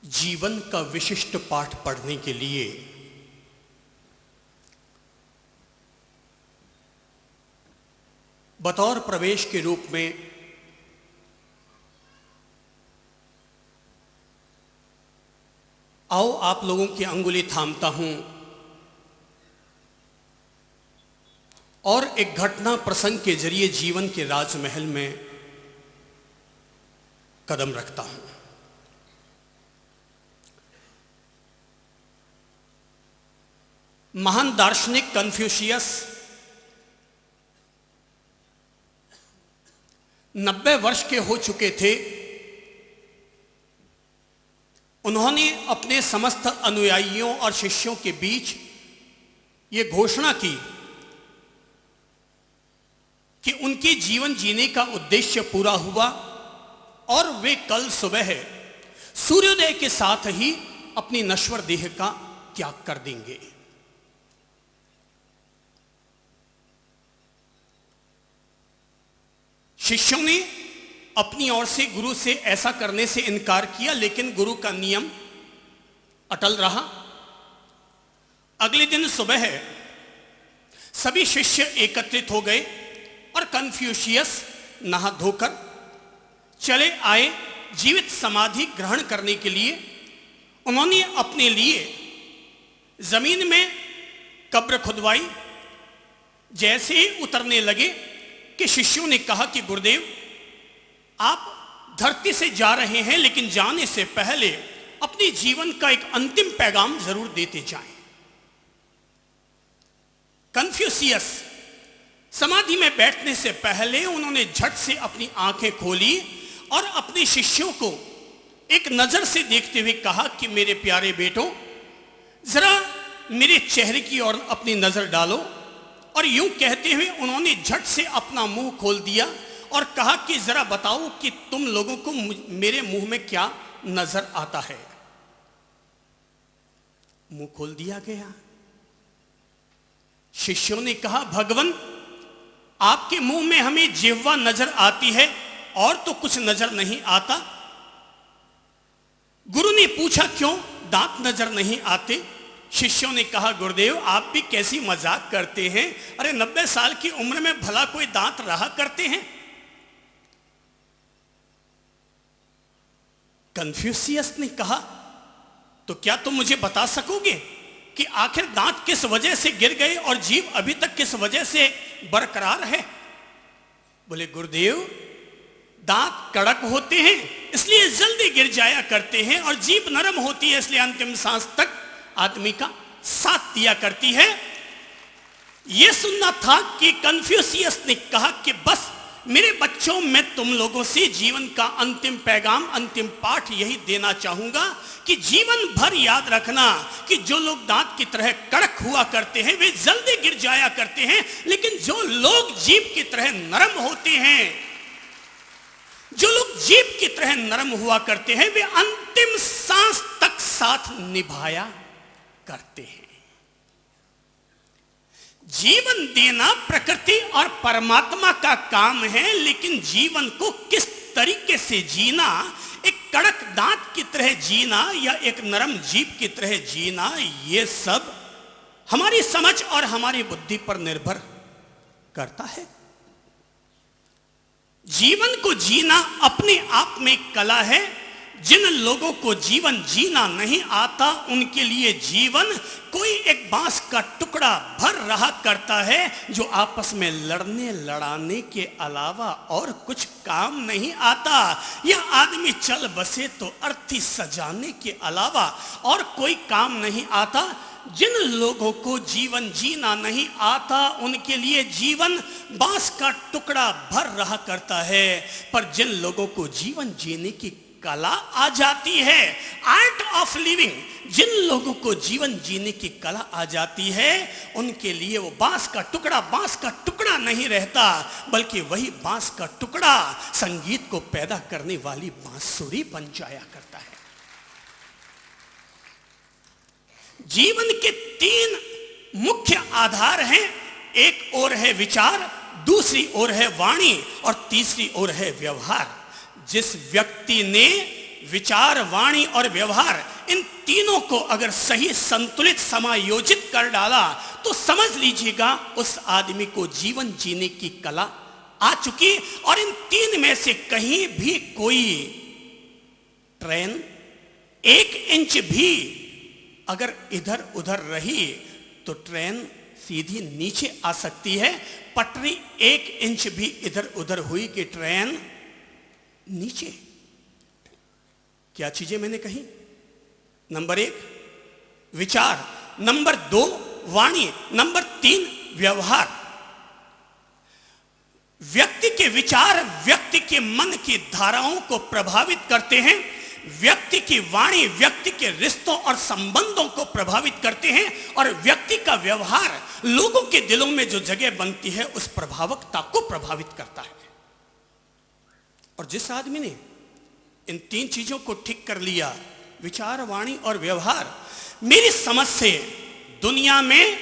जीवन का विशिष्ट पाठ पढ़ने के लिए बतौर प्रवेश के रूप में आओ आप लोगों की अंगुली थामता हूं और एक घटना प्रसंग के जरिए जीवन के राजमहल में कदम रखता हूं। महान दार्शनिक कन्फ्यूशियस 90 वर्ष के हो चुके थे। उन्होंने अपने समस्त अनुयायियों और शिष्यों के बीच ये घोषणा की कि उनके जीवन जीने का उद्देश्य पूरा हुआ और वे कल सुबह सूर्योदय के साथ ही अपनी नश्वर देह का त्याग कर देंगे। शिष्यों ने अपनी ओर से गुरु से ऐसा करने से इनकार किया, लेकिन गुरु का नियम अटल रहा। अगले दिन सुबह सभी शिष्य एकत्रित हो गए और कन्फ्यूशियस नहा धोकर चले आए जीवित समाधि ग्रहण करने के लिए। उन्होंने अपने लिए जमीन में कब्र खुदवाई। जैसे ही उतरने लगे कि शिष्यों ने कहा कि गुरुदेव, आप धरती से जा रहे हैं, लेकिन जाने से पहले अपने जीवन का एक अंतिम पैगाम जरूर देते जाएं। कन्फ्यूशियस समाधि में बैठने से पहले उन्होंने झट से अपनी आंखें खोली और अपने शिष्यों को एक नजर से देखते हुए कहा कि मेरे प्यारे बेटों, जरा मेरे चेहरे की ओर अपनी नजर डालो। और यूं कहते हुए उन्होंने झट से अपना मुंह खोल दिया और कहा कि जरा बताओ कि तुम लोगों को मेरे मुंह में क्या नजर आता है। मुंह खोल दिया गया। शिष्यों ने कहा, भगवन, आपके मुंह में हमें जिह्वा नजर आती है और तो कुछ नजर नहीं आता। गुरु ने पूछा, क्यों दांत नजर नहीं आते? शिष्यों ने कहा, गुरुदेव, आप भी कैसी मजाक करते हैं। अरे 90 साल की उम्र में भला कोई दांत रहा करते हैं? कन्फ्यूशियस ने कहा, तो क्या तुम मुझे बता सकोगे कि आखिर दांत किस वजह से गिर गए और जीभ अभी तक किस वजह से बरकरार है? बोले, गुरुदेव, दांत कड़क होते हैं इसलिए जल्दी गिर जाया करते हैं और जीभ नरम होती है इसलिए अंतिम सांस तक आदमी का साथ दिया करती है। यह सुनना था कि कन्फ्यूशियस ने कहा कि बस मेरे बच्चों, मैं तुम लोगों से जीवन का अंतिम पैगाम, अंतिम पाठ यही देना चाहूंगा कि जीवन भर याद रखना कि जो लोग दांत की तरह कड़क हुआ करते हैं वे जल्दी गिर जाया करते हैं, लेकिन जो लोग जीभ की तरह नरम होते हैं, जो लोग जीभ की तरह नरम हुआ करते हैं, वे अंतिम सांस तक साथ निभाया करते हैं। जीवन देना प्रकृति और परमात्मा का काम है, लेकिन जीवन को किस तरीके से जीना, एक कड़क दांत की तरह जीना या एक नरम जीभ की तरह जीना, ये सब हमारी समझ और हमारी बुद्धि पर निर्भर करता है। जीवन को जीना अपने आप में कला है। जिन लोगों को जीवन जीना नहीं आता, उनके लिए जीवन कोई एक बांस का टुकड़ा भर रहा करता है जो आपस में लड़ने लड़ाने के अलावा और कुछ काम नहीं आता। यह आदमी चल बसे तो अर्थी सजाने के अलावा और कोई काम नहीं आता। जिन लोगों को जीवन जीना नहीं आता, उनके लिए जीवन बांस का टुकड़ा भर रहा करता है। पर जिन लोगों को जीवन जीने की कला आ जाती है, आर्ट ऑफ लिविंग, जिन लोगों को जीवन जीने की कला आ जाती है, उनके लिए वो बांस का टुकड़ा नहीं रहता, बल्कि वही बांस का टुकड़ा संगीत को पैदा करने वाली बांसुरी बन जाया करता है। जीवन के 3 मुख्य आधार हैं। एक ओर है विचार, दूसरी ओर है वाणी और तीसरी ओर है व्यवहार। जिस व्यक्ति ने विचार, वाणी और व्यवहार, इन तीनों को अगर सही संतुलित समायोजित कर डाला तो समझ लीजिएगा उस आदमी को जीवन जीने की कला आ चुकी। और इन तीन में से कहीं भी कोई ट्रेन 1 इंच भी अगर इधर उधर रही तो ट्रेन सीधी नीचे आ सकती है। पटरी 1 इंच भी इधर उधर हुई कि ट्रेन नीचे। क्या चीजें मैंने कही? नंबर 1 विचार, नंबर 2 वाणी, नंबर 3 व्यवहार। व्यक्ति के विचार व्यक्ति के मन की धाराओं को प्रभावित करते हैं, व्यक्ति की वाणी व्यक्ति के रिश्तों और संबंधों को प्रभावित करते हैं, और व्यक्ति का व्यवहार लोगों के दिलों में जो जगह बनती है उस प्रभावकता को प्रभावित करता है। और जिस आदमी ने इन 3 चीजों को ठीक कर लिया, विचार, वाणी और व्यवहार, मेरी समझ से दुनिया में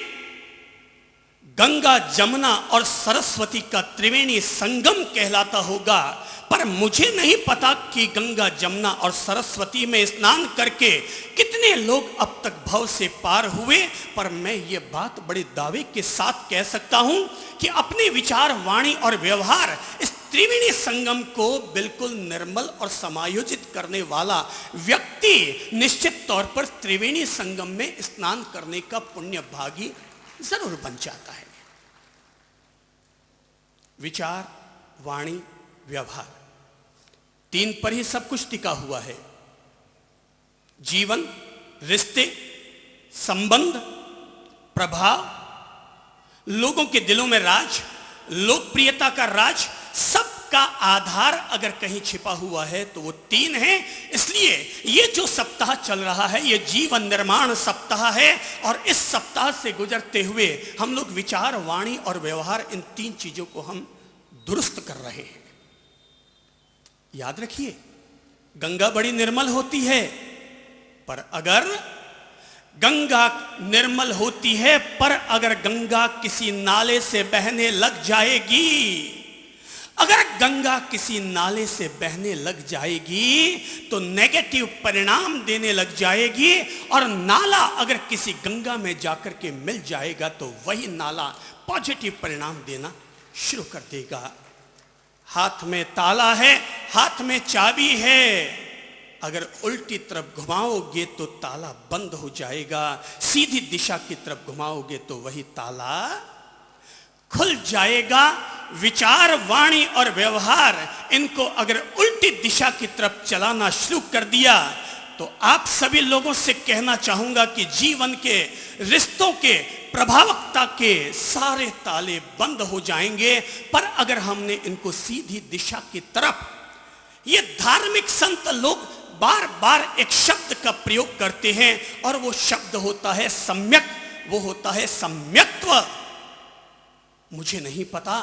गंगा, जमुना और सरस्वती का त्रिवेणी संगम कहलाता होगा। पर मुझे नहीं पता कि गंगा, जमुना और सरस्वती में स्नान करके कितने लोग अब तक भव से पार हुए। पर मैं ये बात बड़े दावे के साथ कह सकता हूं कि अपने विचार, वाणी और व्यवहार इस त्रिवेणी संगम को बिल्कुल निर्मल और समायोजित करने वाला व्यक्ति निश्चित तौर पर त्रिवेणी संगम में स्नान करने का पुण्य भागी जरूर बन जाता है। विचार, वाणी, व्यवहार, 3 पर ही सब कुछ टिका हुआ है। जीवन, रिश्ते, संबंध, प्रभाव, लोगों के दिलों में राज, लोकप्रियता का राज, सबका आधार अगर कहीं छिपा हुआ है तो वो 3 हैं। इसलिए ये जो सप्ताह चल रहा है ये जीवन निर्माण सप्ताह है, और इस सप्ताह से गुजरते हुए हम लोग विचार, वाणी और व्यवहार, इन 3 चीजों को हम दुरुस्त कर रहे हैं। याद रखिए, गंगा बड़ी निर्मल होती है, पर अगर गंगा निर्मल होती है पर अगर गंगा किसी नाले से बहने लग जाएगी, अगर गंगा किसी नाले से बहने लग जाएगी तो नेगेटिव परिणाम देने लग जाएगी, और नाला अगर किसी गंगा में जाकर के मिल जाएगा तो वही नाला पॉजिटिव परिणाम देना शुरू कर देगा। हाथ में ताला है, हाथ में चाबी है, अगर उल्टी तरफ घुमाओगे तो ताला बंद हो जाएगा, सीधी दिशा की तरफ घुमाओगे तो वही ताला खुल जाएगा। विचार, वाणी और व्यवहार, इनको अगर उल्टी दिशा की तरफ चलाना शुरू कर दिया तो आप सभी लोगों से कहना चाहूंगा कि जीवन के रिश्तों के प्रभावकता के सारे ताले बंद हो जाएंगे। पर अगर हमने इनको सीधी दिशा की तरफ, ये धार्मिक संत लोग बार बार एक शब्द का प्रयोग करते हैं और वो शब्द होता है सम्यक, वो होता है सम्यक्त्व। मुझे नहीं पता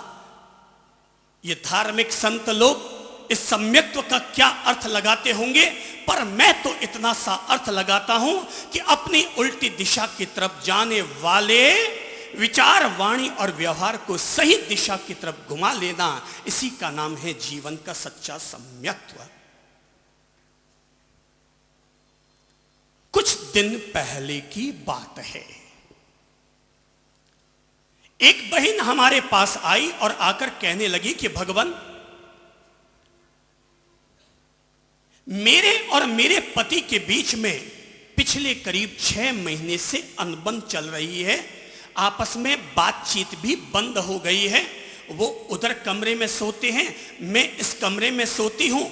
ये धार्मिक संत लोग इस सम्यक्त्व का क्या अर्थ लगाते होंगे, पर मैं तो इतना सा अर्थ लगाता हूं कि अपनी उल्टी दिशा की तरफ जाने वाले विचार, वाणी और व्यवहार को सही दिशा की तरफ घुमा लेना, इसी का नाम है जीवन का सच्चा सम्यक्त्व। कुछ दिन पहले की बात है, एक बहन हमारे पास आई और आकर कहने लगी कि भगवान, मेरे और मेरे पति के बीच में पिछले करीब 6 महीने से अनबन चल रही है, आपस में बातचीत भी बंद हो गई है। वो उधर कमरे में सोते हैं, मैं इस कमरे में सोती हूं,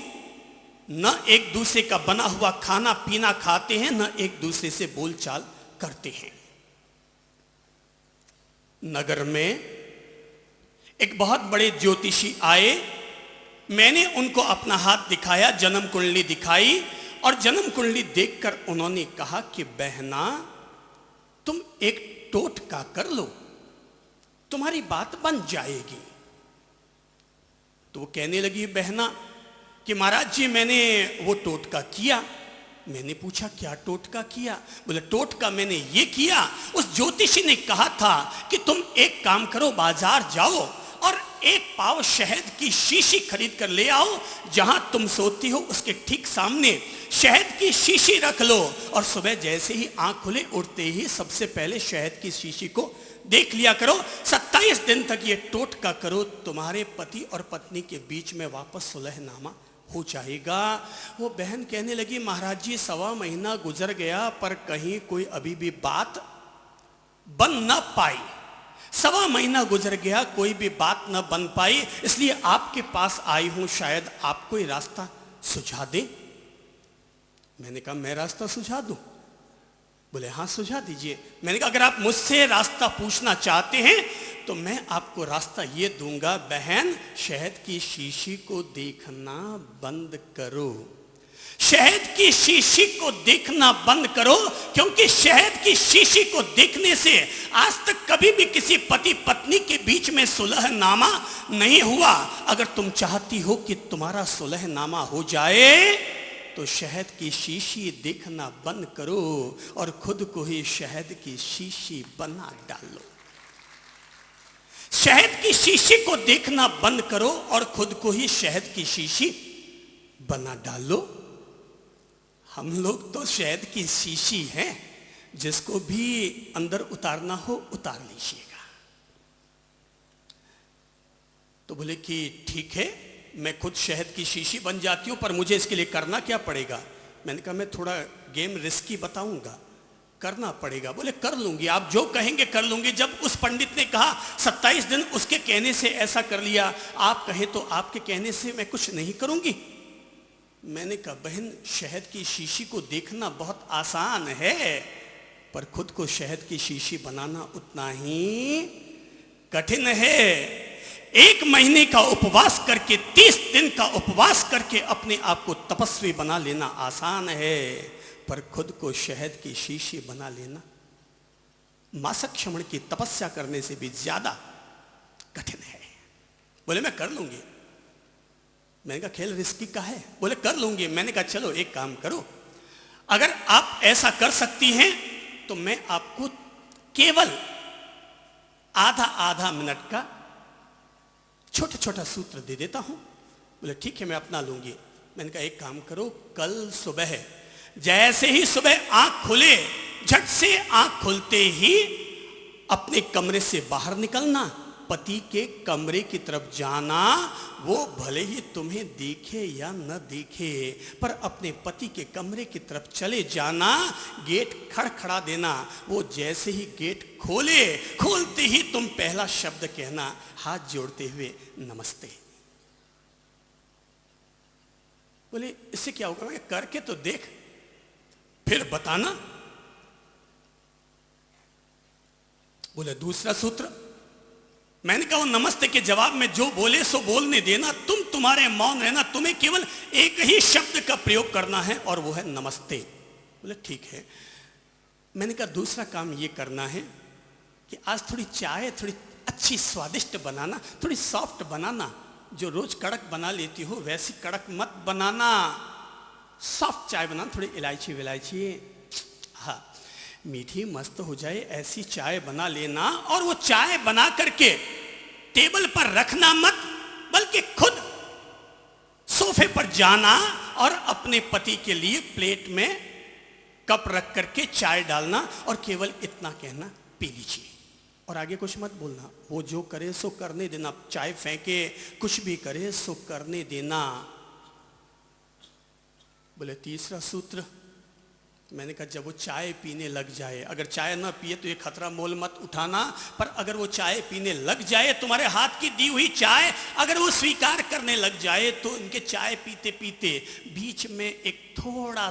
न एक दूसरे का बना हुआ खाना पीना खाते हैं, न एक दूसरे से बोलचाल करते हैं। नगर में एक बहुत बड़े ज्योतिषी आए, मैंने उनको अपना हाथ दिखाया, जन्म कुंडली दिखाई, और जन्म कुंडली देखकर उन्होंने कहा कि बहना, तुम एक टोटका कर लो, तुम्हारी बात बन जाएगी। तो वो कहने लगी बहना कि महाराज जी मैंने वो टोटका किया। मैंने पूछा क्या टोटका किया? बोले टोटका मैंने ये किया, उस ज्योतिषी ने कहा था कि तुम एक काम करो, बाजार जाओ और एक पाव शहद की शीशी खरीद कर ले आओ, जहां तुम सोती हो उसके ठीक सामने शहद की शीशी रख लो, और सुबह जैसे ही आंख खुले उठते ही सबसे पहले शहद की शीशी को देख लिया करो। 27 दिन तक ये टोटका करो, तुम्हारे पति और पत्नी के बीच में वापस सुलहनामा हो जाएगा। वो बहन कहने लगी, महाराज जी 1.25 महीना गुजर गया पर कहीं कोई अभी भी बात बन न पाई। 1.25 महीना गुजर गया, कोई भी बात न बन पाई, इसलिए आपके पास आई हूं, शायद आप कोई रास्ता सुझा दे। मैंने कहा मैं रास्ता सुझा दूं? बोले हाँ सुझा दीजिए। मैंने कहा अगर आप मुझसे रास्ता पूछना चाहते हैं तो मैं आपको रास्ता ये दूंगा, बहन शहद की शीशी को देखना बंद करो, शहद की शीशी को देखना बंद करो, क्योंकि शहद की शीशी को देखने से आज तक कभी भी किसी पति पत्नी के बीच में सुलहनामा नहीं हुआ। अगर तुम चाहती हो कि तुम्हारा सुलहनामा हो जाए तो शहद की शीशी देखना बंद करो और खुद को ही शहद की शीशी बना डालो। शहद की शीशी को देखना बंद करो और खुद को ही शहद की शीशी बना डालो। हम लोग तो शहद की शीशी हैं, जिसको भी अंदर उतारना हो उतार लीजिएगा। तो बोले कि ठीक है, मैं खुद शहद की शीशी बन जाती हूं, पर मुझे इसके लिए करना क्या पड़ेगा? मैंने कहा मैं थोड़ा गेम रिस्की बताऊंगा, करना पड़ेगा। बोले कर लूंगी, आप जो कहेंगे कर लूंगी। जब उस पंडित ने कहा 27 दिन उसके कहने से ऐसा कर लिया, आप कहे तो आपके कहने से मैं कुछ नहीं करूंगी। मैंने कहा बहन शहद की शीशी को देखना बहुत आसान है, पर खुद को शहद की शीशी बनाना उतना ही कठिन है। 1 महीने का उपवास करके 30 दिन का उपवास करके अपने आप को तपस्वी बना लेना आसान है, पर खुद को शहद की शीशी बना लेना मासक क्षमण की तपस्या करने से भी ज्यादा कठिन है। बोले मैं कर लूंगी। मैंने कहा खेल रिस्की का है? बोले कर लूंगी। मैंने कहा चलो एक काम करो, अगर आप ऐसा कर सकती हैं तो मैं आपको केवल आधा मिनट का छोटा छोटा सूत्र दे देता हूं। बोले ठीक है मैं अपना लूंगी। मैंने कहा एक काम करो, कल सुबह जैसे ही सुबह आंख खुले, झट से आंख खुलते ही अपने कमरे से बाहर निकलना, पति के कमरे की तरफ जाना, वो भले ही तुम्हें देखे या न देखे, पर अपने पति के कमरे की तरफ चले जाना, गेट खड़खड़ा देना। वो जैसे ही गेट खोलते ही तुम पहला शब्द कहना, हाथ जोड़ते हुए नमस्ते। बोले इससे क्या होगा? मैं करके तो देख फिर बताना। बोले दूसरा सूत्र। मैंने कहा वो नमस्ते के जवाब में जो बोले सो बोलने देना, तुम्हारे मौन रहना, तुम्हें केवल एक ही शब्द का प्रयोग करना है और वो है नमस्ते। बोले ठीक है। मैंने कहा दूसरा काम ये करना है कि आज थोड़ी चाय थोड़ी अच्छी स्वादिष्ट बनाना, थोड़ी सॉफ्ट बनाना, जो रोज कड़क बना लेती हो वैसी कड़क मत बनाना, सॉफ्ट चाय बनाना, थोड़ी इलायची विलायची, हाँ मीठी मस्त हो जाए ऐसी चाय बना लेना। और वो चाय बना करके टेबल पर रखना मत, बल्कि खुद सोफे पर जाना और अपने पति के लिए प्लेट में कप रख करके चाय डालना और केवल इतना कहना पी लीजिए, और आगे कुछ मत बोलना। वो जो करे सो करने देना, चाय फेंके कुछ भी करे सो करने देना। बोले तीसरा सूत्र। मैंने कहा जब वो चाय पीने लग जाए, अगर चाय ना पिए तो ये खतरा मोल मत उठाना, पर अगर वो चाय पीने लग जाए, तुम्हारे हाथ की दी हुई चाय अगर वो स्वीकार करने लग जाए, तो इनके चाय पीते पीते बीच में एक थोड़ा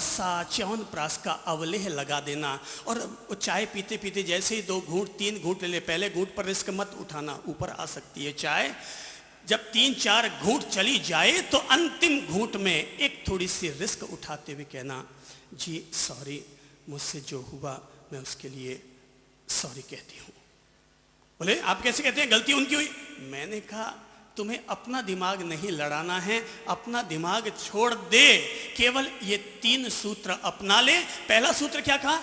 सा च्यवनप्राश का अवलेह लगा देना। और वो चाय पीते पीते जैसे ही 2 घूंट 3 घूंट ले, पहले घूंट पर रिस्क मत उठाना, ऊपर आ सकती है चाय। जब 3-4 घूंट चली जाए तो अंतिम घूंट में एक थोड़ी सी रिस्क उठाते हुए कहना, जी सॉरी, मुझसे जो हुआ मैं उसके लिए सॉरी कहती हूँ। बोले आप कैसे कहते हैं, गलती उनकी हुई? मैंने कहा तुम्हें अपना दिमाग नहीं लड़ाना है, अपना दिमाग छोड़ दे, केवल ये 3 सूत्र अपना ले। पहला सूत्र क्या कहा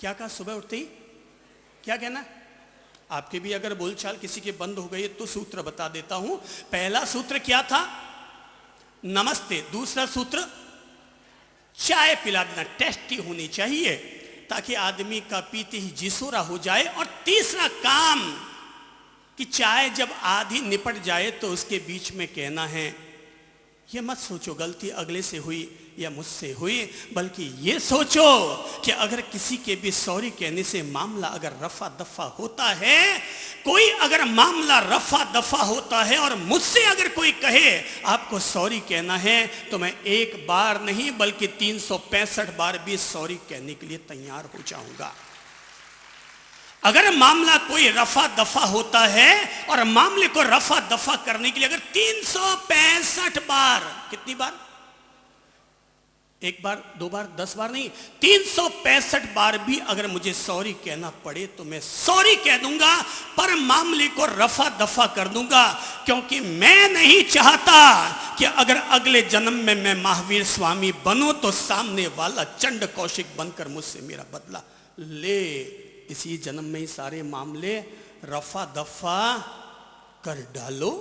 क्या कहा सुबह उठते ही? क्या कहना? आपके भी अगर बोलचाल किसी के बंद हो गई तो सूत्र बता देता हूं। पहला सूत्र क्या था? नमस्ते। दूसरा सूत्र चाय पिला देना, टेस्टी होनी चाहिए ताकि आदमी का पीते ही जिसोरा हो जाए। और तीसरा काम कि चाय जब आधी निपट जाए तो उसके बीच में कहना है, ये मत सोचो गलती अगले से हुई या मुझसे हुई, बल्कि ये सोचो कि अगर किसी के भी सॉरी कहने से मामला अगर रफा दफा होता है, कोई अगर मामला रफा दफा होता है और मुझसे अगर कोई कहे आपको सॉरी कहना है, तो मैं एक बार नहीं बल्कि 365 बार भी सॉरी कहने के लिए तैयार हो जाऊंगा। अगर मामला कोई रफा दफा होता है और मामले को रफा दफा करने के लिए अगर 365 बार, कितनी बार? एक बार, दो बार, 10 बार नहीं, 365 बार भी अगर मुझे सॉरी कहना पड़े तो मैं सॉरी कह दूंगा, पर मामले को रफा दफा कर दूंगा। क्योंकि मैं नहीं चाहता कि अगर अगले जन्म में मैं महावीर स्वामी बनूं तो सामने वाला चंड कौशिक बनकर मुझसे मेरा बदला ले। इसी जन्म में ही सारे मामले रफा दफा कर डालो।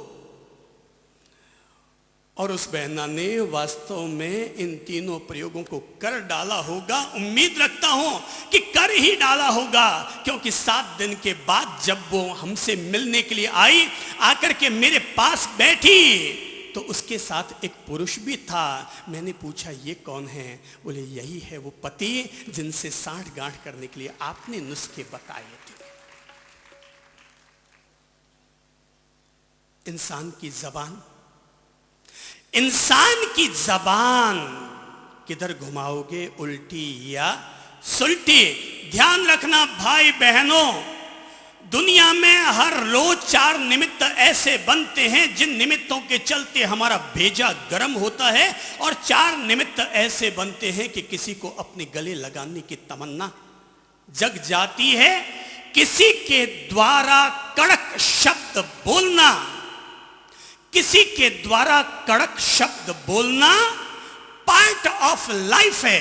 और उस बहना ने वास्तव में इन तीनों प्रयोगों को कर डाला होगा। उम्मीद रखता हूं कि कर ही डाला होगा, क्योंकि 7 दिन के बाद जब वो हमसे मिलने के लिए आई, आकर के मेरे पास बैठी तो उसके साथ एक पुरुष भी था। मैंने पूछा ये कौन है? बोले यही है वो पति जिनसे साठ गांठ करने के लिए आपने नुस्खे बताए थे। इंसान की जबान किधर घुमाओगे, उल्टी या सुल्टी? ध्यान रखना भाई बहनों, दुनिया में हर रोज 4 निमित्त ऐसे बनते हैं जिन निमित्तों के चलते हमारा भेजा गर्म होता है, और 4 निमित्त ऐसे बनते हैं कि किसी को अपने गले लगाने की तमन्ना जग जाती है। किसी के द्वारा कड़क शब्द बोलना, किसी के द्वारा कड़क शब्द बोलना पार्ट ऑफ लाइफ है।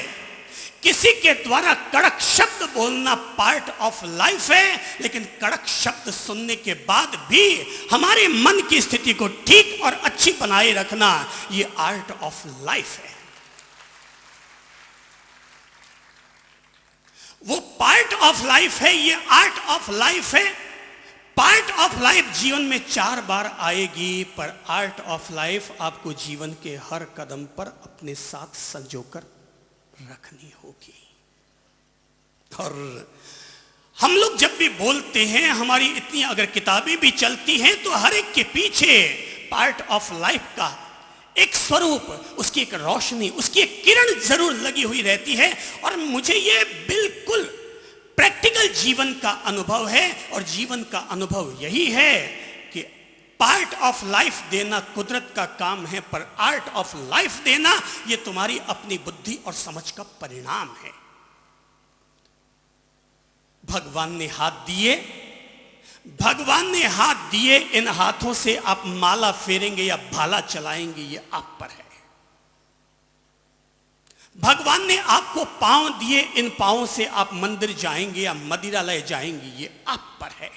किसी के द्वारा कड़क शब्द बोलना पार्ट ऑफ लाइफ है, लेकिन कड़क शब्द सुनने के बाद भी हमारे मन की स्थिति को ठीक और अच्छी बनाए रखना, यह आर्ट ऑफ लाइफ है। वो पार्ट ऑफ लाइफ है, ये आर्ट ऑफ लाइफ है। पार्ट ऑफ लाइफ जीवन में 4 बार आएगी, पर आर्ट ऑफ लाइफ आपको जीवन के हर कदम पर अपने साथ संजोकर रखनी होगी। और हम लोग जब भी बोलते हैं, हमारी इतनी अगर किताबें भी चलती हैं, तो हर एक के पीछे पार्ट ऑफ लाइफ का एक स्वरूप, उसकी एक रोशनी, उसकी एक किरण जरूर लगी हुई रहती है। और मुझे ये बिल्कुल प्रैक्टिकल जीवन का अनुभव है, और जीवन का अनुभव यही है कि पार्ट ऑफ लाइफ देना कुदरत का काम है, पर आर्ट ऑफ लाइफ देना यह तुम्हारी अपनी बुद्धि और समझ का परिणाम है। भगवान ने हाथ दिए, भगवान ने हाथ दिए, इन हाथों से आप माला फेरेंगे या भाला चलाएंगे, ये आप पर है। भगवान ने आपको पांव दिए, इन पांवों से आप मंदिर जाएंगे या मदिरालय जाएंगे, ये आप पर है।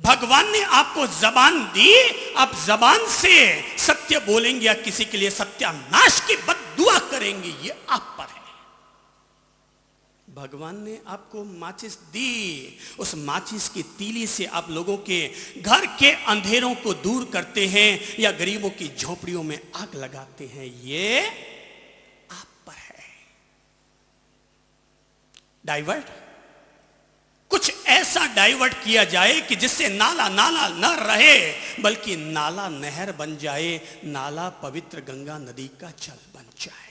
भगवान ने आपको जबान दी, आप जबान से सत्य बोलेंगे या किसी के लिए सत्यानाश की बद्दुआ करेंगे, ये आप पर है। भगवान ने आपको माचिस दी, उस माचिस की तीली से आप लोगों के घर के अंधेरों को दूर करते हैं या गरीबों की झोपड़ियों में आग लगाते हैं, ये आप पर है। डाइवर्ट, कुछ ऐसा डाइवर्ट किया जाए कि जिससे नाला नाला न रहे, बल्कि नाला नहर बन जाए, नाला पवित्र गंगा नदी का जल बन जाए।